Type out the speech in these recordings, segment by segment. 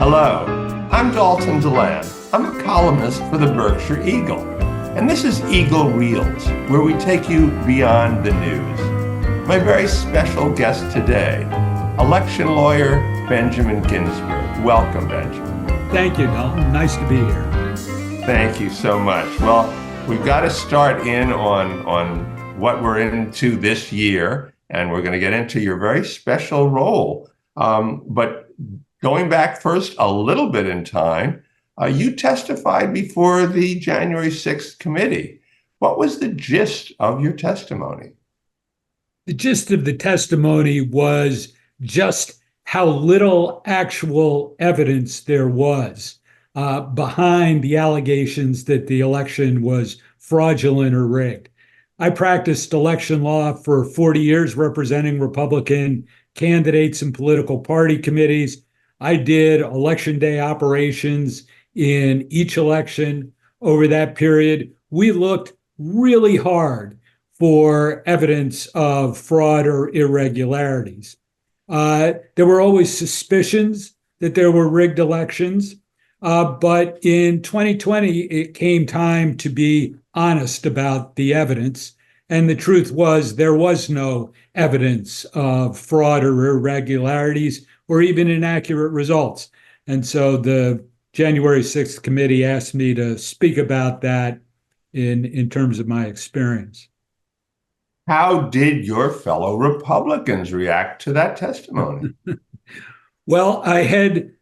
Hello, I'm Dalton Delan. I'm a columnist for the Berkshire Eagle, and this is Eagle Reels, where we take you beyond the news. My very special guest today, election lawyer Benjamin Ginsberg. Welcome, Benjamin. Thank you, Dalton. Nice to be here. Thank you so much. Well, we've got to start in on what we're into this year, and we're going to get into your very special role. But going back first a little bit in time, you testified before the January 6th committee. What was the gist of your testimony? The gist of the testimony was just how little actual evidence there was behind the allegations that the election was fraudulent or rigged. I practiced election law for 40 years, representing Republican candidates and political party committees. I did election day operations in each election over that period. We looked really hard for evidence of fraud or irregularities. There were always suspicions that there were rigged elections, but in 2020, it came time to be honest about the evidence. And the truth was there was no evidence of fraud or irregularities or even inaccurate results. And so the January 6th committee asked me to speak about that in terms of my experience. How did your fellow Republicans react to that testimony? Well, I had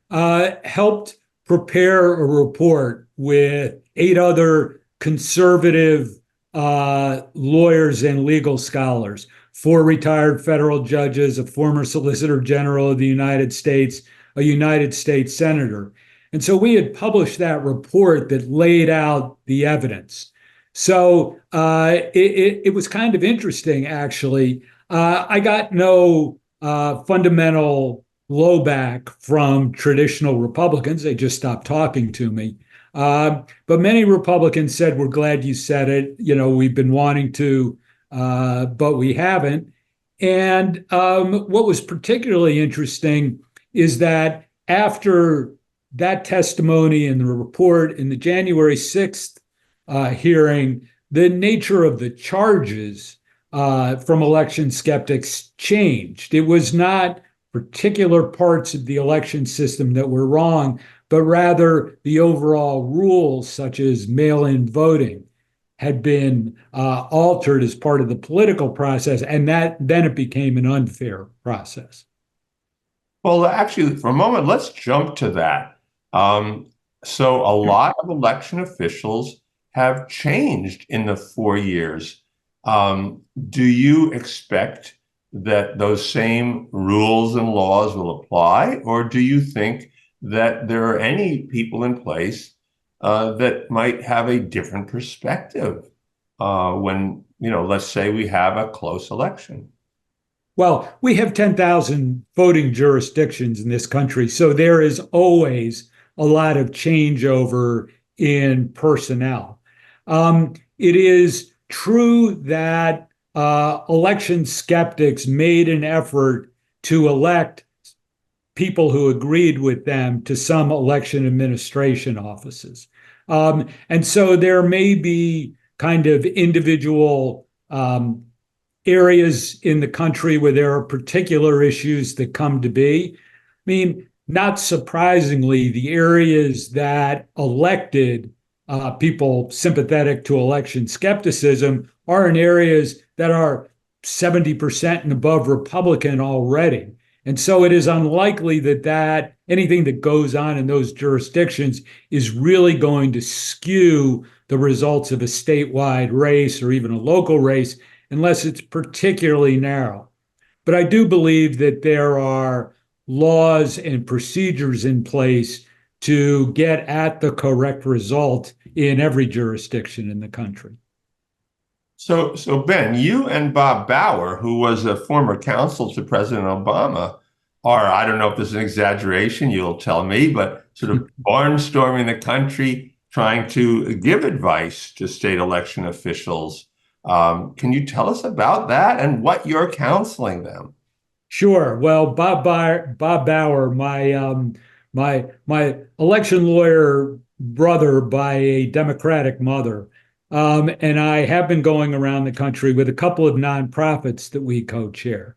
helped prepare a report with 8 other conservative lawyers and legal scholars, 4 retired federal judges, a former Solicitor General of the United States, a United States Senator. And so we had published that report that laid out the evidence. So it was kind of interesting, actually. I got no fundamental blowback from traditional Republicans. They just stopped talking to me. But many Republicans said, "We're glad you said it. You know, we've been wanting to, but we haven't." And what was particularly interesting is that after that testimony and the report in the January 6th hearing, the nature of the charges from election skeptics changed. It was not particular parts of the election system that were wrong, but rather the overall rules, such as mail-in voting, had been altered as part of the political process, and then it became an unfair process. Well, actually, for a moment, let's jump to that. So a lot of election officials have changed in the 4 years. Do you expect that those same rules and laws will apply, or do you think that there are any people in place that might have a different perspective when, let's say we have a close election? Well, we have 10,000 voting jurisdictions in this country, so there is always a lot of changeover in personnel. It is true that election skeptics made an effort to elect people who agreed with them to some election administration offices. And so there may be kind of individual areas in the country where there are particular issues that come to be. I mean, not surprisingly, the areas that elected people sympathetic to election skepticism are in areas that are 70% and above Republican already. And so it is unlikely that anything that goes on in those jurisdictions is really going to skew the results of a statewide race or even a local race, unless it's particularly narrow. But I do believe that there are laws and procedures in place to get at the correct result in every jurisdiction in the country. So Ben, you and Bob Bauer, who was a former counsel to President Obama, are, I don't know if this is an exaggeration, you'll tell me, but sort of barnstorming the country, trying to give advice to state election officials. Can you tell us about that and what you're counseling them? Sure. Well, Bob Bauer, my my election lawyer brother by a Democratic mother. And I have been going around the country with a couple of nonprofits that we co-chair.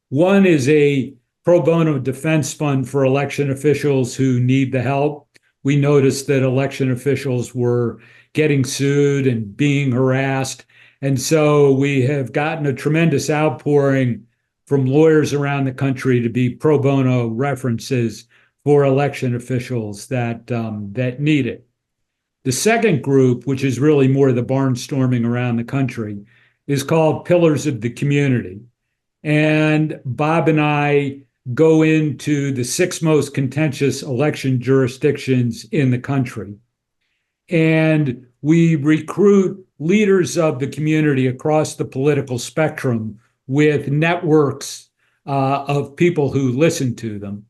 One is a pro bono defense fund for election officials who need the help. We noticed that election officials were getting sued and being harassed. And so we have gotten a tremendous outpouring from lawyers around the country to be pro bono references for election officials that need it. The second group, which is really more the barnstorming around the country, is called Pillars of the Community. And Bob and I go into the 6 most contentious election jurisdictions in the country. And we recruit leaders of the community across the political spectrum with networks of people who listen to them.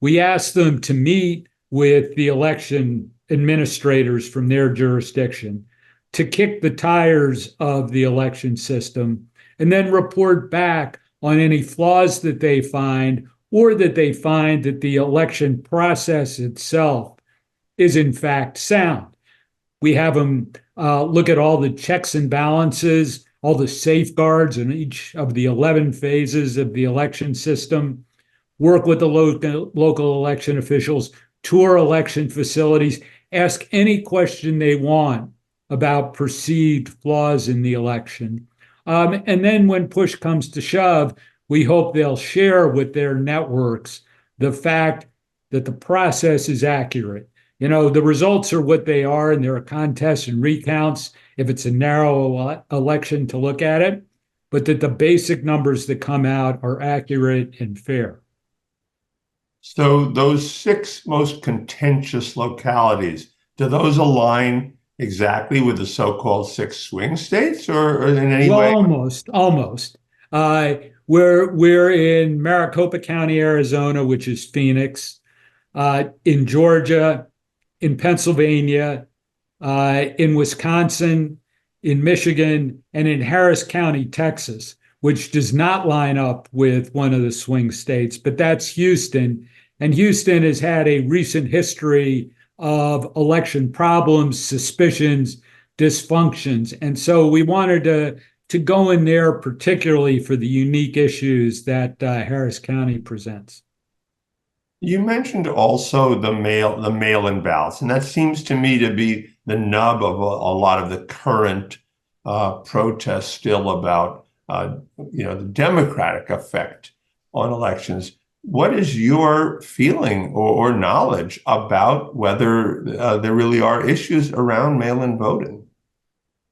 We ask them to meet with the election administrators from their jurisdiction to kick the tires of the election system and then report back on any flaws that they find, or that they find that the election process itself is in fact sound. We have them look at all the checks and balances, all the safeguards in each of the 11 phases of the election system, work with the local election officials, tour election facilities, ask any question they want about perceived flaws in the election. And then when push comes to shove, we hope they'll share with their networks the fact that the process is accurate. You know, the results are what they are, and there are contests and recounts if it's a narrow election to look at it, but that the basic numbers that come out are accurate and fair. So those 6 most contentious localities, do those align exactly with the so-called 6 swing states, or in any way? Almost. We're in Maricopa County, Arizona, which is Phoenix, in Georgia, in Pennsylvania, in Wisconsin, in Michigan, and in Harris County, Texas, which does not line up with one of the swing states, but that's Houston. And Houston has had a recent history of election problems, suspicions, dysfunctions. And so we wanted to go in there particularly for the unique issues that Harris County presents. You mentioned also the mail-in ballots, and that seems to me to be the nub of a lot of the current protests still about the Democratic effect on elections. What is your feeling or knowledge about whether there really are issues around mail-in voting?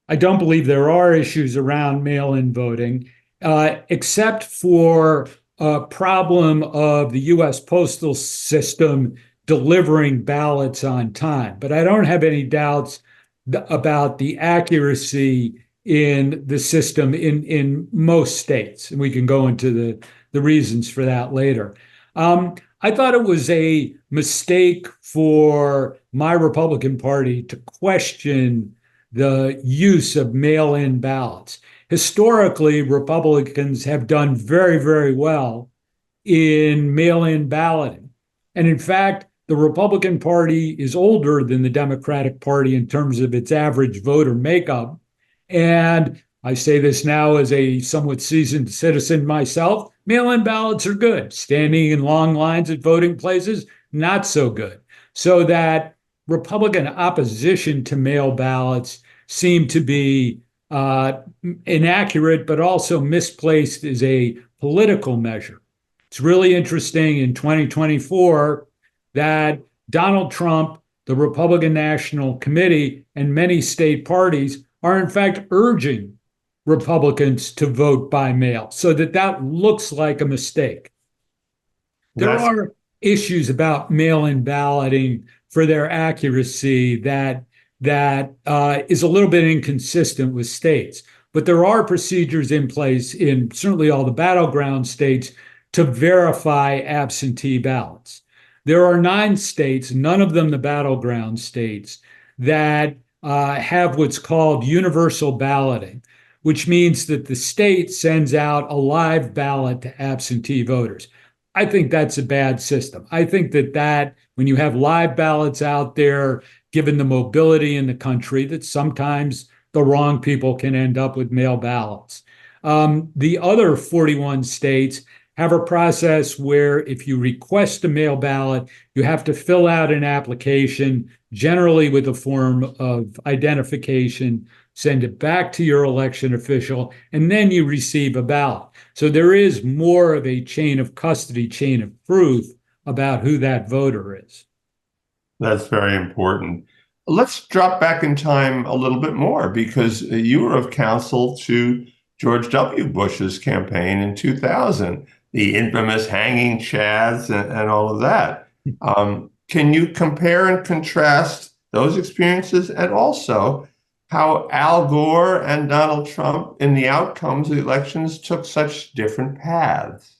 I don't believe there are issues around mail-in voting, except for a problem of the U.S. postal system delivering ballots on time. But I don't have any doubts about the accuracy in the system in most states. And we can go into the reasons for that later. I thought it was a mistake for my Republican Party to question the use of mail-in ballots. Historically, Republicans have done very, very well in mail-in balloting. And in fact, the Republican Party is older than the Democratic Party in terms of its average voter makeup. And I say this now as a somewhat seasoned citizen myself, mail-in ballots are good. Standing in long lines at voting places, not so good. So that Republican opposition to mail ballots seemed to be inaccurate, but also misplaced as a political measure. It's really interesting in 2024 that Donald Trump, the Republican National Committee, and many state parties are in fact urging Republicans to vote by mail, so that looks like a mistake. There are issues about mail-in balloting for their accuracy that is a little bit inconsistent with states. But there are procedures in place in certainly all the battleground states to verify absentee ballots. There are 9 states, none of them the battleground states, that have what's called universal balloting, which means that the state sends out a live ballot to absentee voters. I think that's a bad system. I think that when you have live ballots out there, given the mobility in the country, that sometimes the wrong people can end up with mail ballots. The other 41 states have a process where if you request a mail ballot, you have to fill out an application, generally with a form of identification, send it back to your election official, and then you receive a ballot. So there is more of a chain of custody, chain of proof about who that voter is. That's very important. Let's drop back in time a little bit more because you were of counsel to George W. Bush's campaign in 2000, the infamous hanging chads and all of that. Can you compare and contrast those experiences and also how Al Gore and Donald Trump in the outcomes of the elections took such different paths?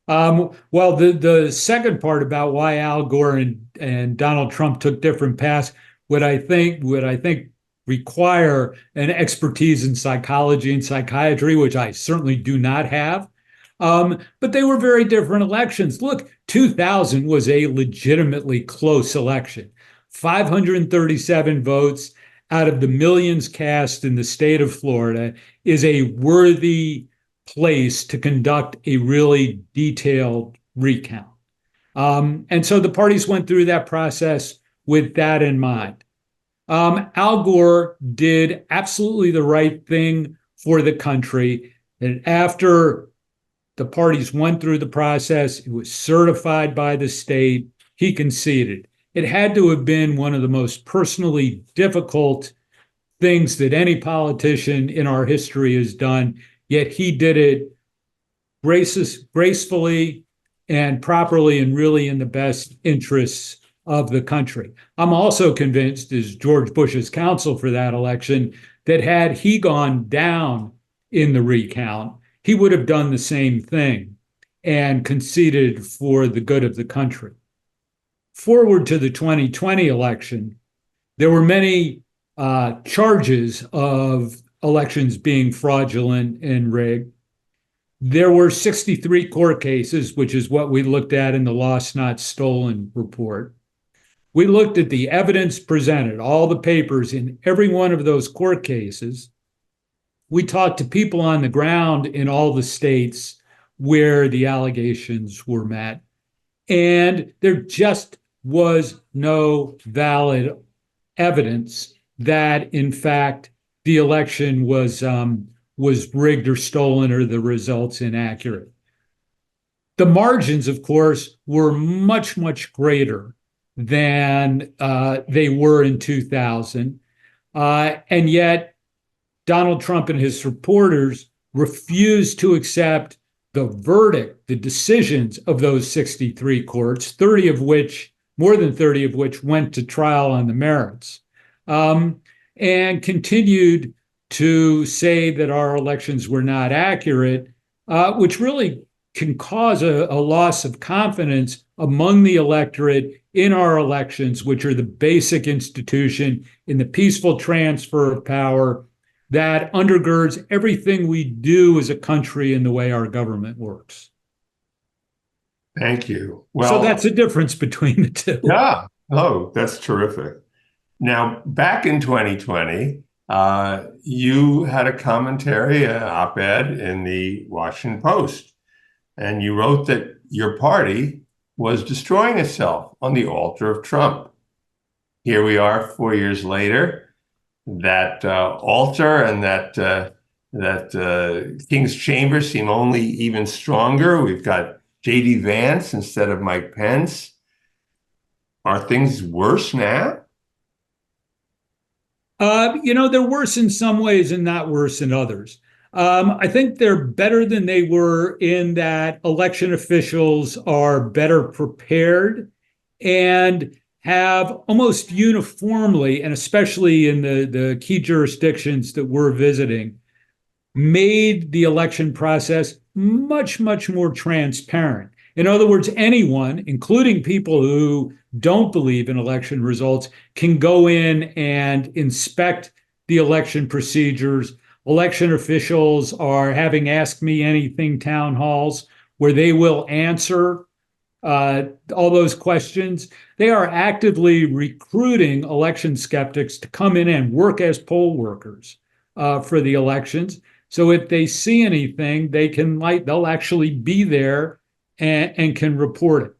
Well, the second part about why Al Gore and Donald Trump took different paths would I think require an expertise in psychology and psychiatry, which I certainly do not have. But they were very different elections. Look, 2000 was a legitimately close election. 537 votes out of the millions cast in the state of Florida is a worthy place to conduct a really detailed recount. And so the parties went through that process with that in mind. Al Gore did absolutely the right thing for the country. And after the parties went through the process, it was certified by the state, he conceded. It had to have been one of the most personally difficult things that any politician in our history has done, yet he did it gracefully and properly and really in the best interests of the country. I'm also convinced, as George Bush's counsel for that election, that had he gone down in the recount, he would have done the same thing and conceded for the good of the country. Forward to the 2020 election, there were many charges of elections being fraudulent and rigged. There were 63 court cases, which is what we looked at in the Lost Not Stolen report. We looked at the evidence presented, all the papers in every one of those court cases. We talked to people on the ground in all the states where the allegations were met, and there just was no valid evidence that, in fact, the election was rigged or stolen or the results inaccurate. The margins, of course, were much, much greater than they were in 2000. And yet, Donald Trump and his supporters refused to accept the verdict, the decisions of those 63 courts, more than 30 of which went to trial on the merits, and continued to say that our elections were not accurate, which really can cause a loss of confidence among the electorate in our elections, which are the basic institution in the peaceful transfer of power that undergirds everything we do as a country and the way our government works. Thank you. So that's the difference between the two. Yeah. Oh, that's terrific. Now, back in 2020, you had a commentary, an op-ed in the Washington Post, and you wrote that your party was destroying itself on the altar of Trump. Here we are 4 years later. That altar and that King's Chamber seem only even stronger. We've got J.D. Vance instead of Mike Pence. Are things worse now? They're worse in some ways and not worse in others. I think they're better than they were in that election officials are better prepared and have almost uniformly, and especially in the key jurisdictions that we're visiting, made the election process much, much more transparent. In other words, anyone, including people who don't believe in election results, can go in and inspect the election procedures. Election officials are having Ask Me Anything town halls where they will answer all those questions. They are actively recruiting election skeptics to come in and work as poll workers for the elections. So if they see anything, they'll actually be there and can report it.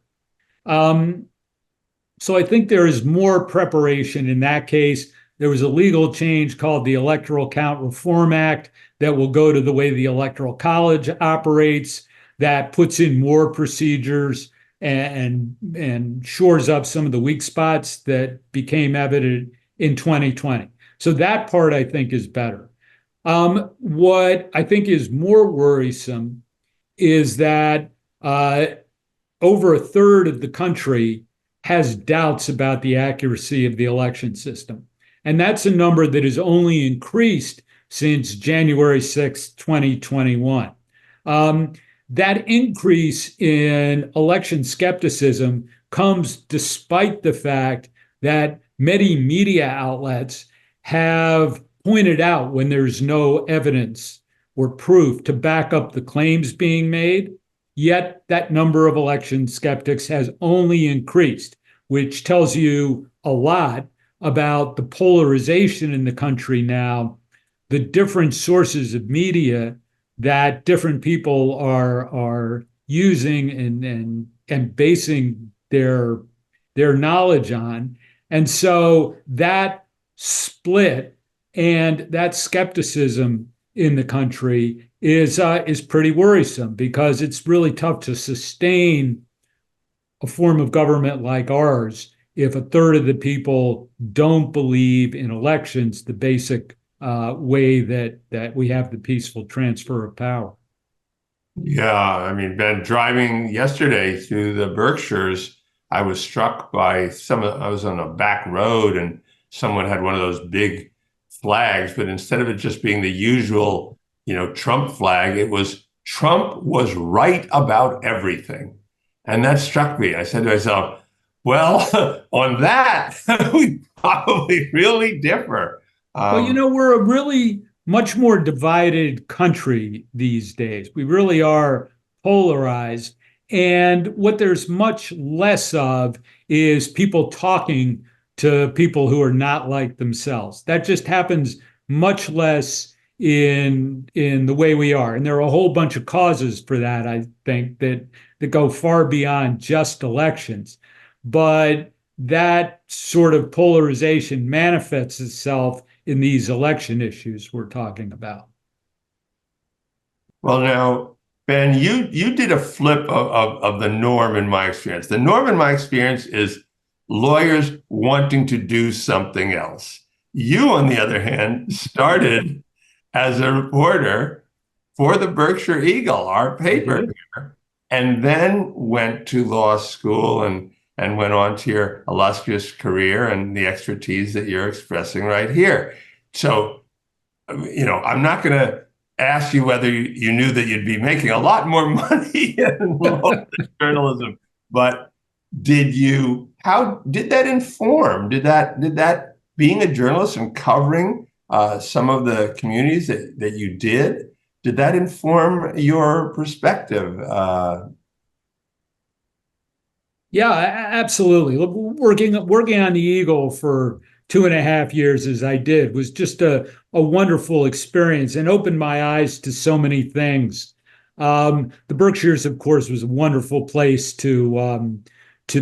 So I think there is more preparation in that case. There was a legal change called the Electoral Count Reform Act that will go to the way the Electoral College operates, that puts in more procedures and shores up some of the weak spots that became evident in 2020. So that part, I think, is better. What I think is more worrisome is that over a third of the country has doubts about the accuracy of the election system. And that's a number that has only increased since January 6, 2021. That increase in election skepticism comes despite the fact that many media outlets have pointed out when there's no evidence or proof to back up the claims being made, yet that number of election skeptics has only increased, which tells you a lot about the polarization in the country now, the different sources of media that different people are using and basing their knowledge on. And so that split and that skepticism in the country is pretty worrisome, because it's really tough to sustain a form of government like ours if a third of the people don't believe in elections, the basic way that we have the peaceful transfer of power. Yeah, I mean, Ben, driving yesterday through the Berkshires, I was struck by I was on a back road and someone had one of those big flags, but instead of it just being the usual, Trump flag, it was Trump was right about everything. And that struck me. I said to myself, well, on that, we probably really differ. Well, we're a really much more divided country these days. We really are polarized. And what there's much less of is people talking to people who are not like themselves. That just happens much less in the way we are. And there are a whole bunch of causes for that, I think, that go far beyond just elections. But that sort of polarization manifests itself in these election issues we're talking about. Well, now, Ben, you did a flip of the norm in my experience. The norm in my experience is lawyers wanting to do something else. You, on the other hand, started as a reporter for the Berkshire Eagle, our paper here, and then went to law school and went on to your illustrious career and the expertise that you're expressing right here. So, I'm not going to ask you whether you knew that you'd be making a lot more money in law than journalism, but how did that inform? Did that being a journalist and covering some of the communities that you did that inform your perspective? Yeah, absolutely. Look, working on the Eagle for 2.5 years, as I did, was just a wonderful experience and opened my eyes to so many things. The Berkshires, of course, was a wonderful place to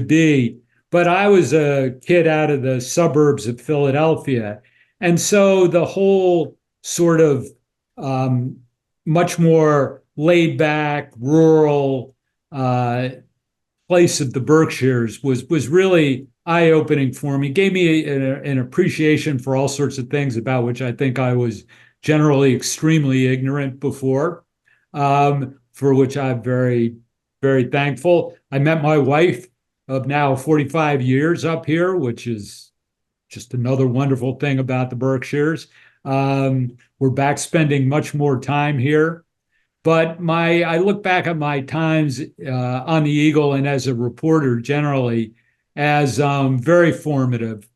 be, but I was a kid out of the suburbs of Philadelphia, and so the whole sort of much more laid back, rural place of the Berkshires was really eye-opening for me. Gave me an appreciation for all sorts of things about which I think I was generally extremely ignorant before, for which I'm very, very thankful. I met my wife of now 45 years up here, which is just another wonderful thing about the Berkshires. We're back spending much more time here. But I look back at my times on the Eagle and as a reporter generally as very formative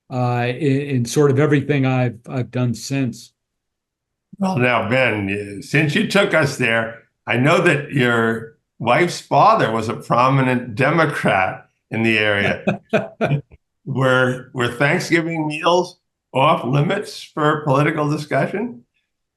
in sort of everything I've done since. Well, now, Ben, since you took us there, I know that you're wife's father was a prominent Democrat in the area. Were Thanksgiving meals off limits for political discussion?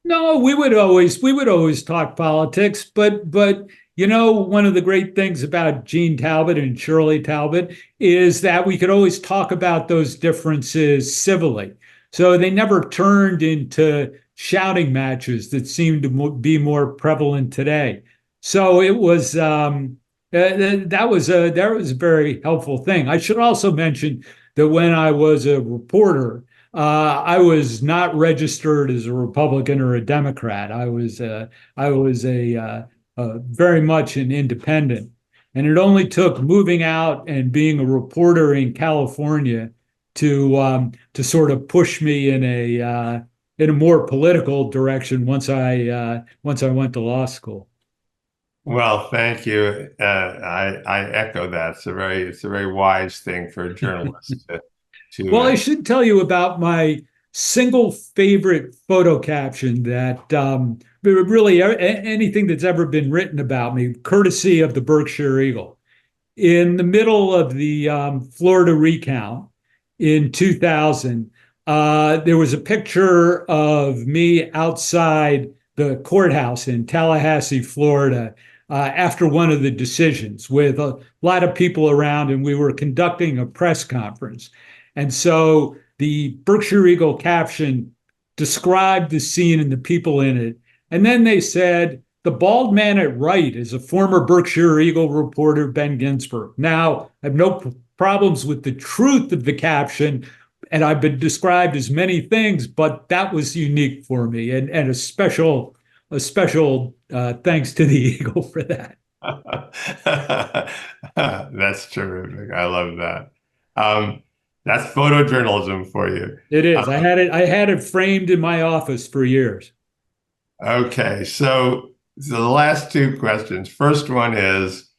No, we would always talk politics, but one of the great things about Gene Talbot and Shirley Talbot is that we could always talk about those differences civilly. So they never turned into shouting matches that seem to be more prevalent today. So it was that was a very helpful thing. I should also mention that when I was a reporter, I was not registered as a Republican or a Democrat. I was a very much an independent, and it only took moving out and being a reporter in California to sort of push me in a more political direction once I went to law school. Well, thank you. I echo that. It's a very wise thing for a journalist to Well, I should tell you about my single favorite photo caption that really anything that's ever been written about me, courtesy of the Berkshire Eagle. In the middle of the Florida recount in 2000, there was a picture of me outside the courthouse in Tallahassee, Florida, after one of the decisions with a lot of people around, and we were conducting a press conference. And so the Berkshire Eagle caption described the scene and the people in it. And then they said, the bald man at right is a former Berkshire Eagle reporter, Ben Ginsberg. Now, I have no problems with the truth of the caption, and I've been described as many things, but that was unique for me, and a special thanks to the Eagle for that. That's terrific. I love that. That's photojournalism for you. It is. I had it framed in my office for years. Okay, so the last two questions. First one is,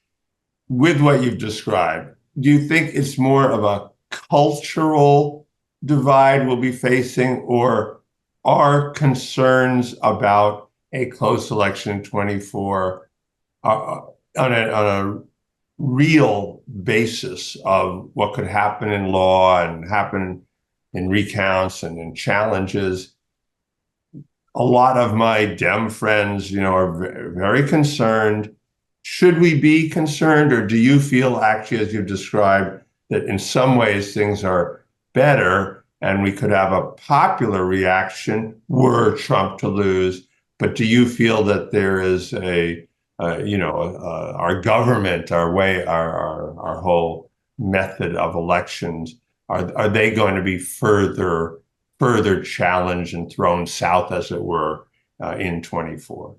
with what you've described, do you think it's more of a cultural divide we'll be facing, or are concerns about a close election in 24 on a real basis of what could happen in law and happen in recounts and in challenges? A lot of my Dem friends, are very concerned. Should we be concerned, or do you feel actually, as you've described, that in some ways things are better and we could have a popular reaction were Trump to lose? But do you feel that there is our government, our way, our whole method of elections, are they going to be further challenged and thrown south, as it were, in 24?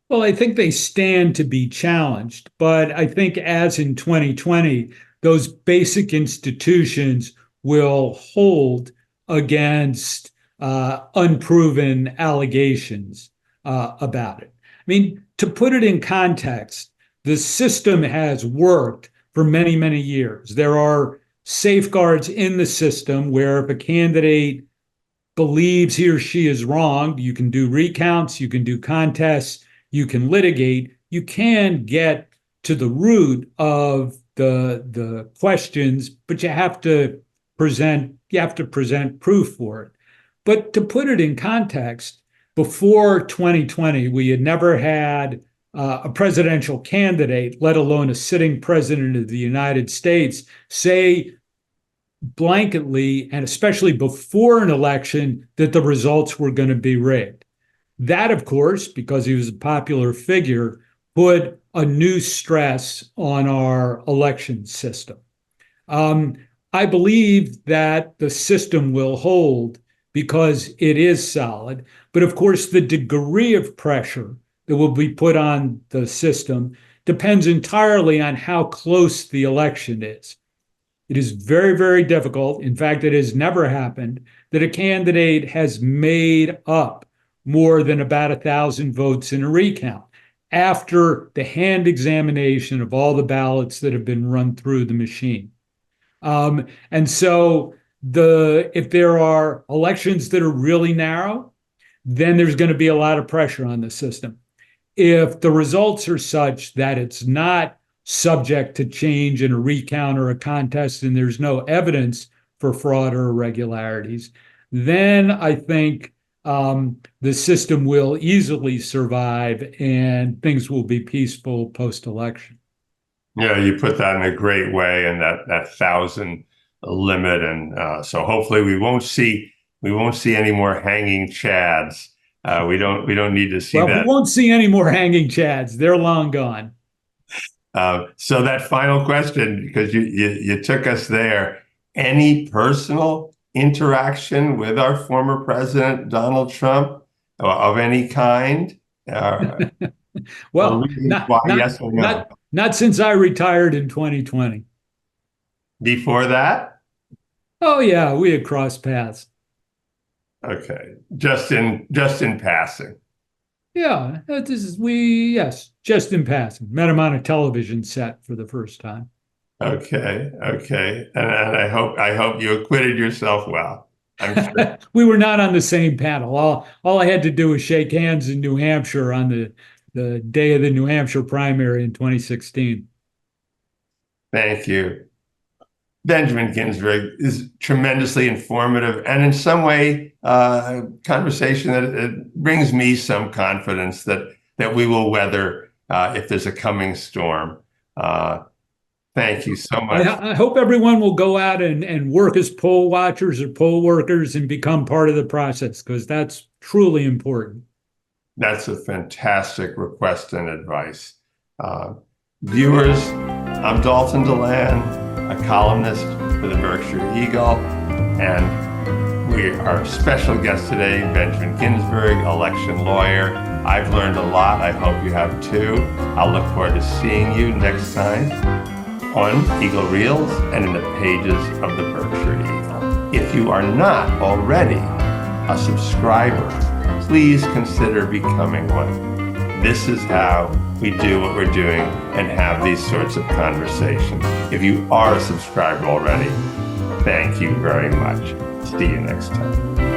Well, I think they stand to be challenged, but I think as in 2020, those basic institutions will hold against unproven allegations about it. I mean, to put it in context, the system has worked for many, many years. There are safeguards in the system where if a candidate believes he or she is wrong, you can do recounts, you can do contests, you can litigate, you can get to the root of the questions, but you have to present proof for it. But to put it in context, before 2020, we had never had a presidential candidate, let alone a sitting president of the United States, say blanketly, and especially before an election, that the results were going to be rigged. That, of course, because he was a popular figure, put a new stress on our election system. I believe that the system will hold because it is solid. But of course, the degree of pressure that will be put on the system depends entirely on how close the election is. It is very, very difficult. In fact, it has never happened that a candidate has made up more than about 1,000 votes in a recount after the hand examination of all the ballots that have been run through the machine. And so if there are elections that are really narrow, then there's going to be a lot of pressure on the system. if the results are such that it's not subject to change in a recount or a contest and there's no evidence for fraud or irregularities, then I think the system will easily survive and things will be peaceful post-election. Yeah, you put that in a great way, and that 1,000 limit, and so hopefully we won't see any more hanging chads. We don't need to see Well, that. we won't see any more hanging chads. They're long gone. So that final question, because you took us there. Any personal interaction with our former president, Donald Trump, of any kind? Well, Why, not not yes or no? not not since I retired in 2020. Before that? Oh yeah, we had crossed paths. Okay. Just in passing. Yeah, yes, just in passing. Met him on a television set for the first time. Okay. Okay. And I hope you acquitted yourself well. I'm sure. We were not on the same panel. All I had to do was shake hands in New Hampshire on the day of the New Hampshire primary in 2016. Thank you. Benjamin Ginsberg is tremendously informative, and in some way, a conversation that it brings me some confidence that we will weather if there's a coming storm. Thank you so much. I hope everyone will go out and work as poll watchers or poll workers and become part of the process, because that's truly important. That's a fantastic request and advice. Viewers, I'm Dalton Delan, a columnist for the Berkshire Eagle, and our special guest today, Benjamin Ginsberg, election lawyer. I've learned a lot. I hope you have too. I'll look forward to seeing you next time on Eagle Reels and in the pages of the Berkshire Eagle. If you are not already a subscriber, please consider becoming one. This is how we do what we're doing and have these sorts of conversations. If you are a subscriber already, thank you very much. See you next time.